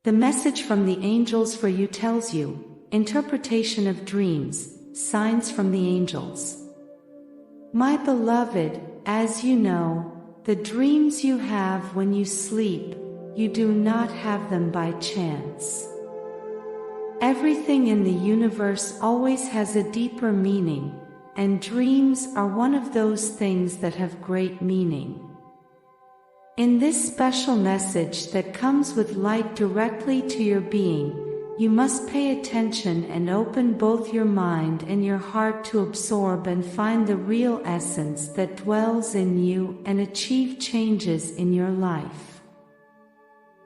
The message from the angels for you tells you, interpretation of dreams, signs from the angels. My beloved, as you know, the dreams you have when you sleep, you do not have them by chance. Everything in the universe always has a deeper meaning, and dreams are one of those things that have great meaning. In this special message that comes with light directly to your being, you must pay attention and open both your mind and your heart to absorb and find the real essence that dwells in you and achieve changes in your life.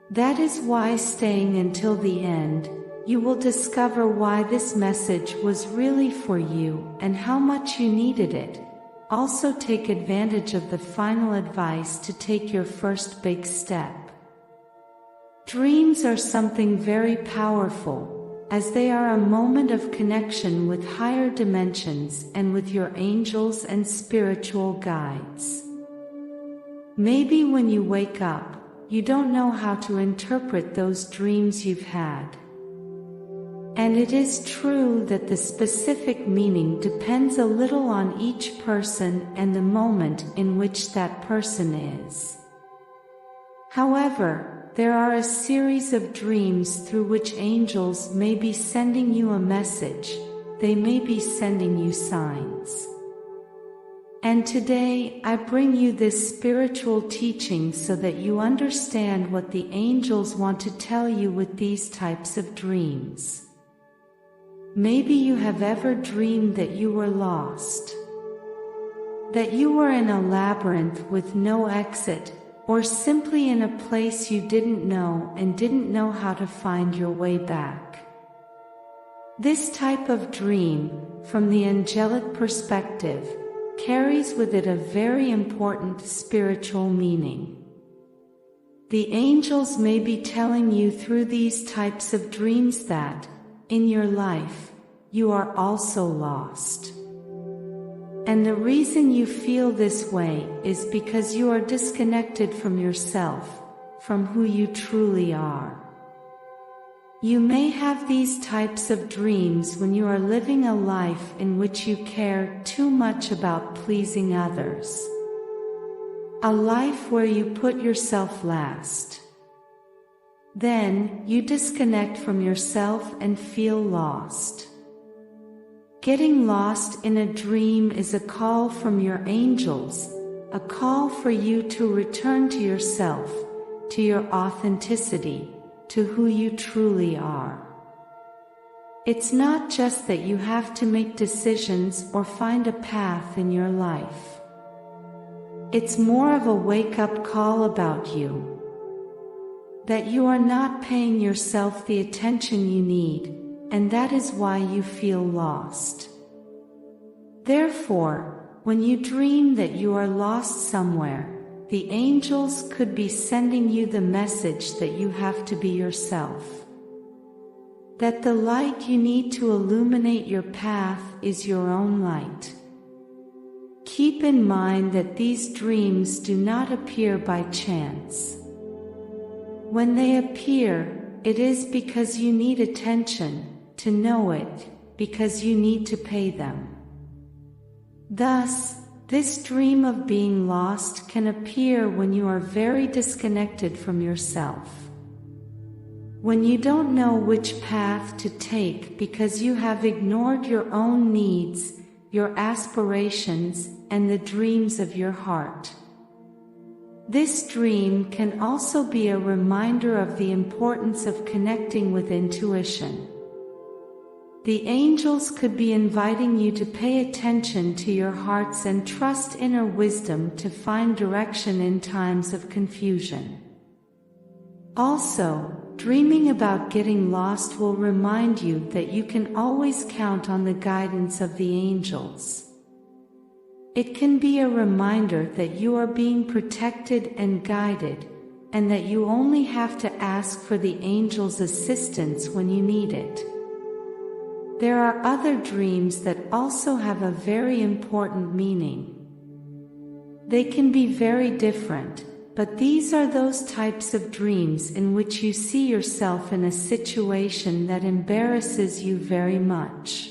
That is why, staying until the end, you will discover why this message was really for you and how much you needed it. Also take advantage of the final advice to take your first big step. Dreams are something very powerful, as they are a moment of connection with higher dimensions and with your angels and spiritual guides. Maybe when you wake up, you don't know how to interpret those dreams you've had. And it is true that the specific meaning depends a little on each person and the moment in which that person is. However, there are a series of dreams through which angels may be sending you a message, they may be sending you signs. And today, I bring you this spiritual teaching so that you understand what the angels want to tell you with these types of dreams. Maybe you have ever dreamed that you were lost, that you were in a labyrinth with no exit, or simply in a place you didn't know and didn't know how to find your way back. This type of dream, from the angelic perspective, carries with it a very important spiritual meaning. The angels may be telling you through these types of dreams that, in your life, you are also lost. And the reason you feel this way is because you are disconnected from yourself, from who you truly are. You may have these types of dreams when you are living a life in which you care too much about pleasing others. A life where you put yourself last. Then, you disconnect from yourself and feel lost. Getting lost in a dream is a call from your angels, a call for you to return to yourself, to your authenticity, to who you truly are. It's not just that you have to make decisions or find a path in your life. It's more of a wake-up call about you. That you are not paying yourself the attention you need, and that is why you feel lost. Therefore, when you dream that you are lost somewhere, the angels could be sending you the message that you have to be yourself. That the light you need to illuminate your path is your own light. Keep in mind that these dreams do not appear by chance. When they appear, it is because you need attention, to know it, because you need to pay them. Thus, this dream of being lost can appear when you are very disconnected from yourself. When you don't know which path to take because you have ignored your own needs, your aspirations, and the dreams of your heart. This dream can also be a reminder of the importance of connecting with intuition. The angels could be inviting you to pay attention to your hearts and trust inner wisdom to find direction in times of confusion. Also, dreaming about getting lost will remind you that you can always count on the guidance of the angels. It can be a reminder that you are being protected and guided, and that you only have to ask for the angels' assistance when you need it. There are other dreams that also have a very important meaning. They can be very different, but these are those types of dreams in which you see yourself in a situation that embarrasses you very much.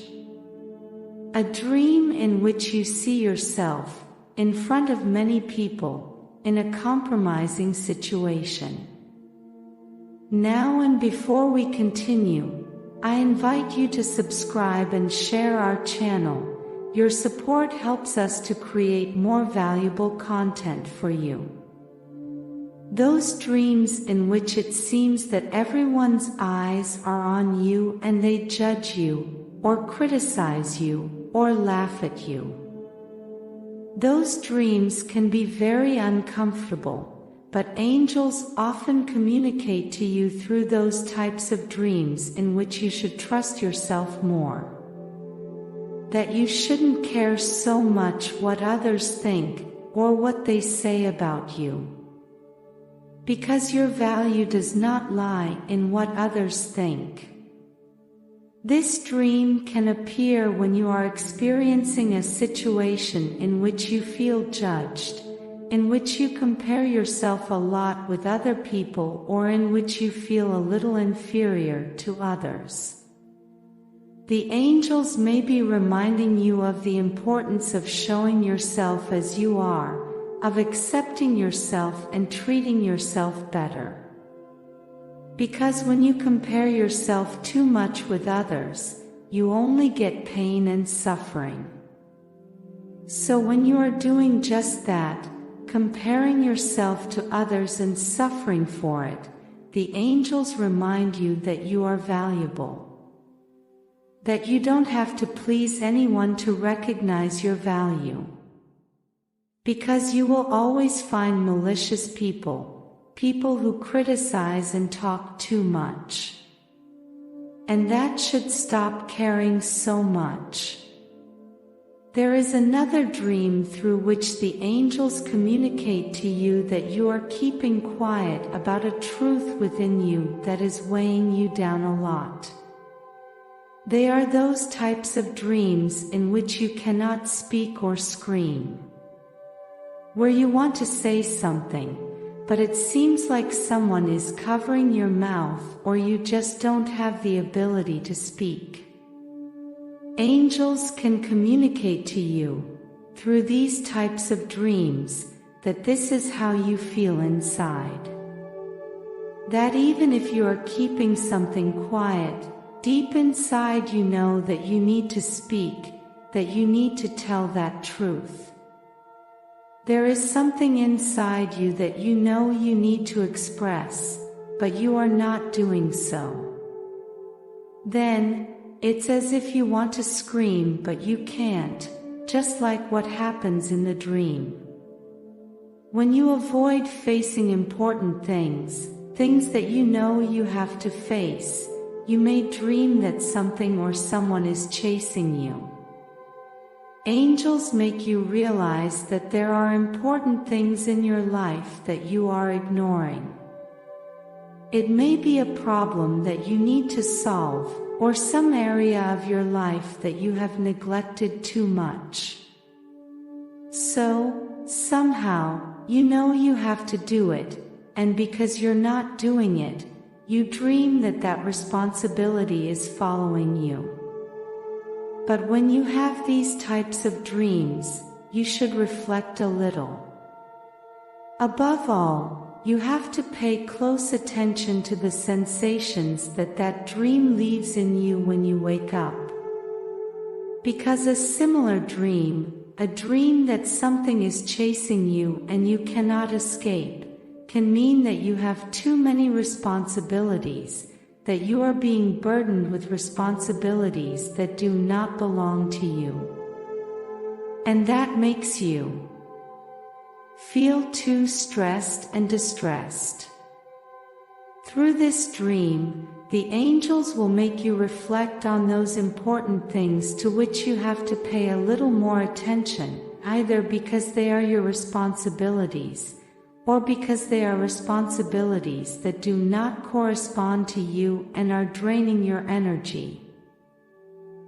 A dream in which you see yourself, in front of many people, in a compromising situation. Now and before we continue, I invite you to subscribe and share our channel. Your support helps us to create more valuable content for you. Those dreams in which it seems that everyone's eyes are on you and they judge you, or criticize you, or laugh at you. Those dreams can be very uncomfortable, but angels often communicate to you through those types of dreams in which you should trust yourself more. That you shouldn't care so much what others think, or what they say about you. Because your value does not lie in what others think. This dream can appear when you are experiencing a situation in which you feel judged, in which you compare yourself a lot with other people, or in which you feel a little inferior to others. The angels may be reminding you of the importance of showing yourself as you are, of accepting yourself and treating yourself better. Because when you compare yourself too much with others, you only get pain and suffering. So when you are doing just that, comparing yourself to others and suffering for it, the angels remind you that you are valuable. That you don't have to please anyone to recognize your value. Because you will always find malicious people, people who criticize and talk too much. And that should stop caring so much. There is another dream through which the angels communicate to you that you are keeping quiet about a truth within you that is weighing you down a lot. They are those types of dreams in which you cannot speak or scream. Where you want to say something, but it seems like someone is covering your mouth, or you just don't have the ability to speak. Angels can communicate to you, through these types of dreams, that this is how you feel inside. That even if you are keeping something quiet, deep inside you know that you need to speak, that you need to tell that truth. There is something inside you that you know you need to express, but you are not doing so. Then, it's as if you want to scream but you can't, just like what happens in the dream. When you avoid facing important things, things that you know you have to face, you may dream that something or someone is chasing you. Angels make you realize that there are important things in your life that you are ignoring. It may be a problem that you need to solve, or some area of your life that you have neglected too much. So, somehow, you know you have to do it, and because you're not doing it, you dream that that responsibility is following you. But when you have these types of dreams, you should reflect a little. Above all, you have to pay close attention to the sensations that that dream leaves in you when you wake up. Because a similar dream, a dream that something is chasing you and you cannot escape, can mean that you have too many responsibilities, that you are being burdened with responsibilities that do not belong to you. And that makes you feel too stressed and distressed. Through this dream, the angels will make you reflect on those important things to which you have to pay a little more attention, either because they are your responsibilities, or because they are responsibilities that do not correspond to you and are draining your energy.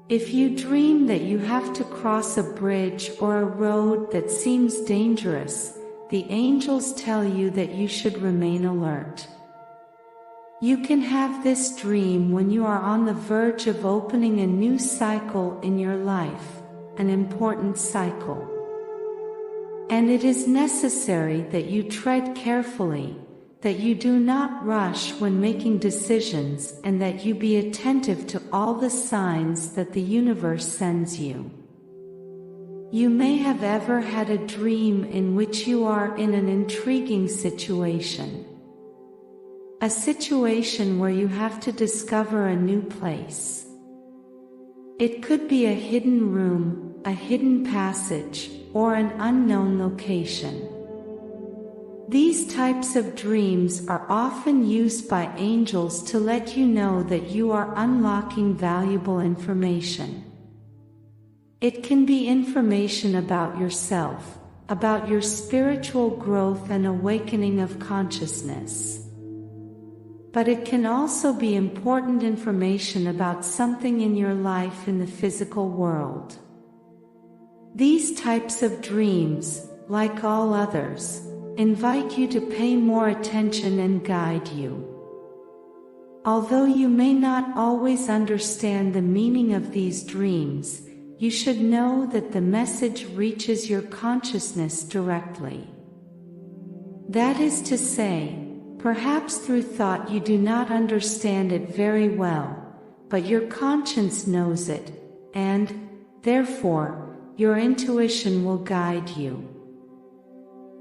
If you dream that you have to cross a bridge or a road that seems dangerous, the angels tell you that you should remain alert. You can have this dream when you are on the verge of opening a new cycle in your life, an important cycle. And it is necessary that you tread carefully, that you do not rush when making decisions, and that you be attentive to all the signs that the universe sends you. You may have ever had a dream in which you are in an intriguing situation. A situation where you have to discover a new place. It could be a hidden room, a hidden passage, or an unknown location. These types of dreams are often used by angels to let you know that you are unlocking valuable information. It can be information about yourself, about your spiritual growth and awakening of consciousness. But it can also be important information about something in your life in the physical world. These types of dreams, like all others, invite you to pay more attention and guide you. Although you may not always understand the meaning of these dreams, you should know that the message reaches your consciousness directly. That is to say, perhaps through thought you do not understand it very well, but your conscience knows it, and, therefore, your intuition will guide you.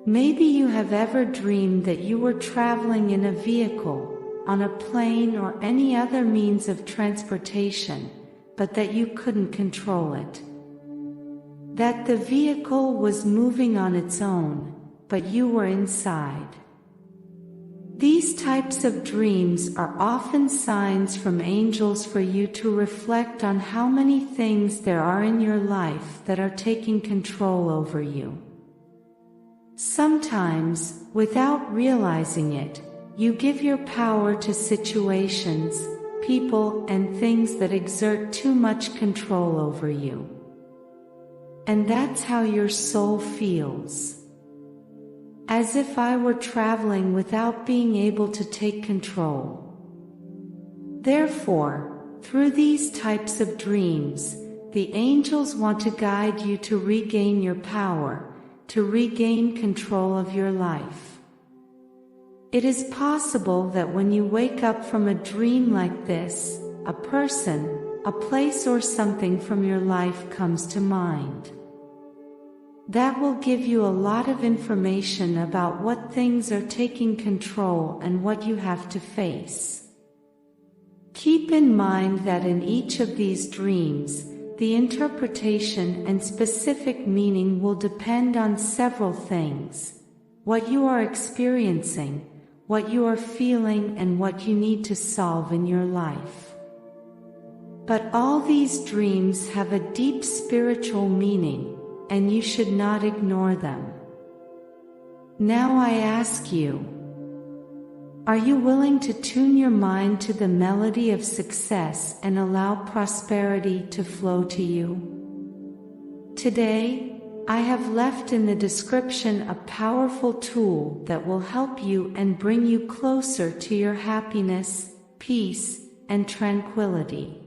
Maybe you have ever dreamed that you were traveling in a vehicle, on a plane or any other means of transportation, but that you couldn't control it. That the vehicle was moving on its own, but you were inside. These types of dreams are often signs from angels for you to reflect on how many things there are in your life that are taking control over you. Sometimes, without realizing it, you give your power to situations, people, and things that exert too much control over you. And that's how your soul feels. As if I were traveling without being able to take control. Therefore, through these types of dreams, the angels want to guide you to regain your power, to regain control of your life. It is possible that when you wake up from a dream like this, a person, a place or something from your life comes to mind. That will give you a lot of information about what things are taking control and what you have to face. Keep in mind that in each of these dreams, the interpretation and specific meaning will depend on several things: what you are experiencing, what you are feeling, and what you need to solve in your life. But all these dreams have a deep spiritual meaning, and you should not ignore them. Now I ask you, are you willing to tune your mind to the melody of success and allow prosperity to flow to you? Today, I have left in the description a powerful tool that will help you and bring you closer to your happiness, peace, and tranquility.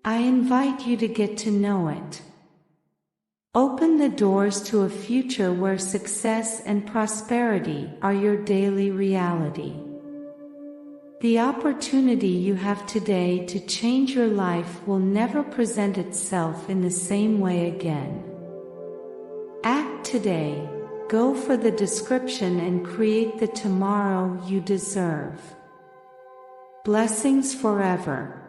I invite you to get to know it. Open the doors to a future where success and prosperity are your daily reality. The opportunity you have today to change your life will never present itself in the same way again. Act today, go for the description and create the tomorrow you deserve. Blessings forever.